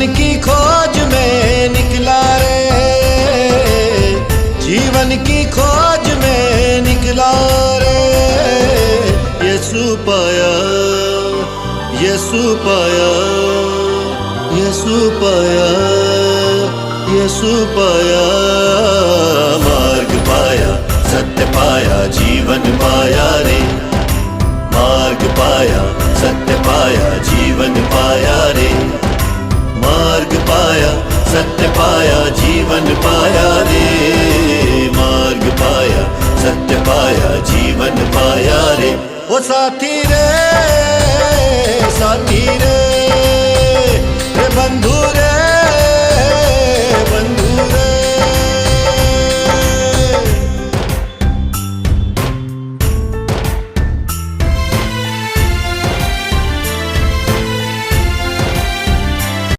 जीवन की खोज में निकला रे, जीवन की खोज में निकला रे। यीशु पाया, यीशु पाया, यीशु पाया, यीशु पाया। मार्ग पाया, सत्य पाया, जीवन पाया रे। मार्ग पाया, सत्य पाया, जीवन पाया रे। मार्ग पाया, सत्य पाया, जीवन पाया रे। मार्ग पाया, सत्य पाया, जीवन पाया रे। ओ साथी रे, साथी रे,